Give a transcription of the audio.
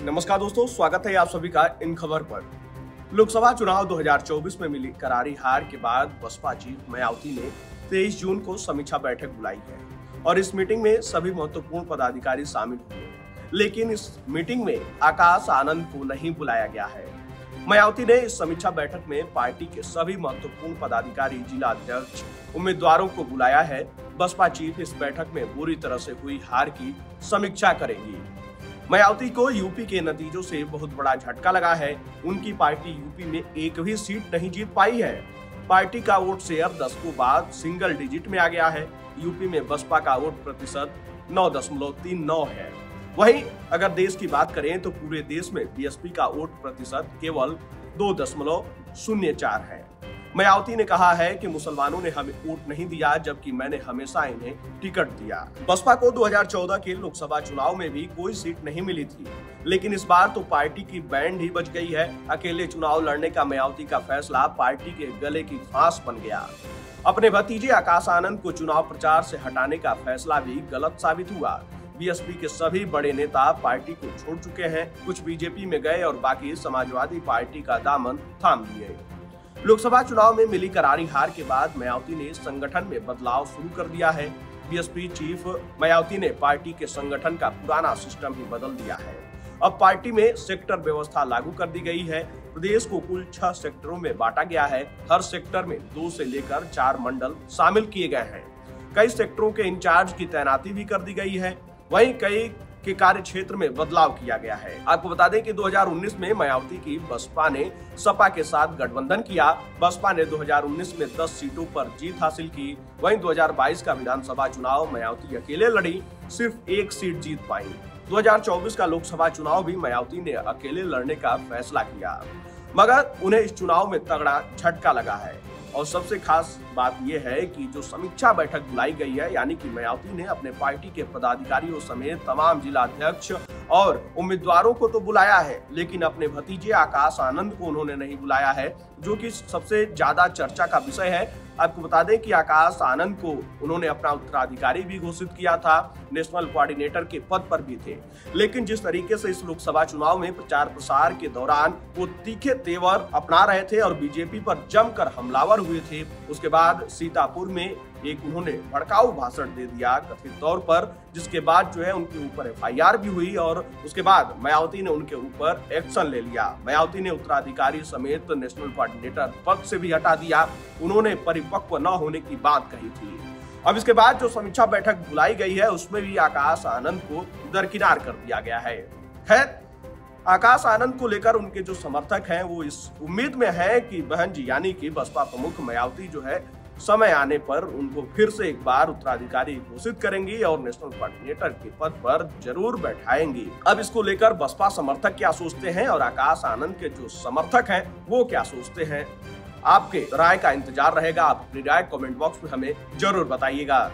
नमस्कार दोस्तों, स्वागत है आप सभी का इन खबर पर। लोकसभा चुनाव 2024 में मिली करारी हार के बाद बसपा चीफ मायावती ने 23 जून को समीक्षा बैठक बुलाई है और इस मीटिंग में सभी महत्वपूर्ण पदाधिकारी शामिल हुए। लेकिन इस मीटिंग में आकाश आनंद को नहीं बुलाया गया है। मायावती ने इस समीक्षा बैठक में पार्टी के सभी महत्वपूर्ण पदाधिकारी, जिला अध्यक्ष, उम्मीदवारों को बुलाया है। बसपा चीफ इस बैठक में बुरी तरह से हुई हार की समीक्षा करेंगी। मायावती को यूपी के नतीजों से बहुत बड़ा झटका लगा है। उनकी पार्टी यूपी में एक भी सीट नहीं जीत पाई है। पार्टी का वोट शेयर दशकों बाद सिंगल डिजिट में आ गया है। यूपी में बसपा का वोट प्रतिशत 9.39 है। वहीं अगर देश की बात करें तो पूरे देश में बीएसपी का वोट प्रतिशत केवल 2.04 है। मायावती ने कहा है कि मुसलमानों ने हमें वोट नहीं दिया, जबकि मैंने हमेशा इन्हें टिकट दिया। बसपा को 2014 के लोकसभा चुनाव में भी कोई सीट नहीं मिली थी, लेकिन इस बार तो पार्टी की बैंड ही बज गई है। अकेले चुनाव लड़ने का मायावती का फैसला पार्टी के गले की फांस बन गया। अपने भतीजे आकाश आनंद को चुनाव प्रचार से हटाने का फैसला भी गलत साबित हुआ। बीएसपी के सभी बड़े नेता पार्टी को छोड़ चुके हैं। कुछ बीजेपी में गए और बाकी समाजवादी पार्टी का दामन थाम लिए। लोकसभा चुनाव में मिली करारी हार के बाद मायावती ने संगठन में बदलाव शुरू कर दिया है। बीएसपी चीफ मायावती ने पार्टी के संगठन का पुराना सिस्टम ही बदल दिया है। अब पार्टी में सेक्टर व्यवस्था लागू कर दी गई है। प्रदेश को कुल 6 सेक्टरों में बांटा गया है। हर सेक्टर में 2 से लेकर 4 मंडल शामिल किए गए हैं। कई सेक्टरों के इंचार्ज की तैनाती भी कर दी गई है। वहीं कई के कार्य क्षेत्र में बदलाव किया गया है। आपको बता दें कि 2019 में मायावती की बसपा ने सपा के साथ गठबंधन किया। बसपा ने 2019 में 10 सीटों पर जीत हासिल की। वहीं 2022 का विधानसभा चुनाव मायावती अकेले लड़ी, सिर्फ 1 सीट जीत पाई। 2024 का लोकसभा चुनाव भी मायावती ने अकेले लड़ने का फैसला किया, मगर उन्हें इस चुनाव में तगड़ा झटका लगा है। और सबसे खास बात यह है कि जो समीक्षा बैठक बुलाई गई है, यानी कि मायावती ने अपने पार्टी के पदाधिकारियों समेत तमाम जिला अध्यक्ष और उम्मीदवारों को तो बुलाया है, लेकिन अपने भतीजे आकाश आनंद को उन्होंने नहीं बुलाया है, जो कि सबसे ज्यादा चर्चा का विषय है। आपको बता दें कि आकाश आनंद को उन्होंने अपना उत्तराधिकारी भी घोषित किया था, नेशनल कोऑर्डिनेटर के पद पर भी थे। लेकिन जिस तरीके से इस लोकसभा चुनाव में प्रचार प्रसार के दौरान वो तीखे तेवर अपना रहे थे और बीजेपी पर जमकर हमलावर हुए थे, उसके बाद सीतापुर में एक उन्होंने भड़काऊ भाषण दे दिया कथित तौर पर, जिसके बाद जो है उनके ऊपर एफआईआर भी हुई और उसके बाद मायावती ने उनके ऊपर एक्शन ले लिया। मायावती ने उत्तराधिकारी समेत नेशनल कोऑर्डिनेटर पद से भी हटा दिया। उन्होंने परिपक्व न होने की बात कही थी। अब इसके बाद जो समीक्षा बैठक बुलाई गई है, उसमें भी आकाश आनंद को दरकिनार कर दिया गया है। खैर, आकाश आनंद को लेकर उनके जो समर्थक हैं वो इस उम्मीद में है कि बहन जी यानी कि बसपा प्रमुख मायावती जो है समय आने पर उनको फिर से एक बार उत्तराधिकारी घोषित करेंगी और नेशनल कोऑर्डिनेटर के पद पर जरूर बैठाएंगी। अब इसको लेकर बसपा समर्थक क्या सोचते हैं और आकाश आनंद के जो समर्थक हैं वो क्या सोचते हैं, आपके राय का इंतजार रहेगा। आप अपनी राय कमेंट बॉक्स में हमें जरूर बताइएगा।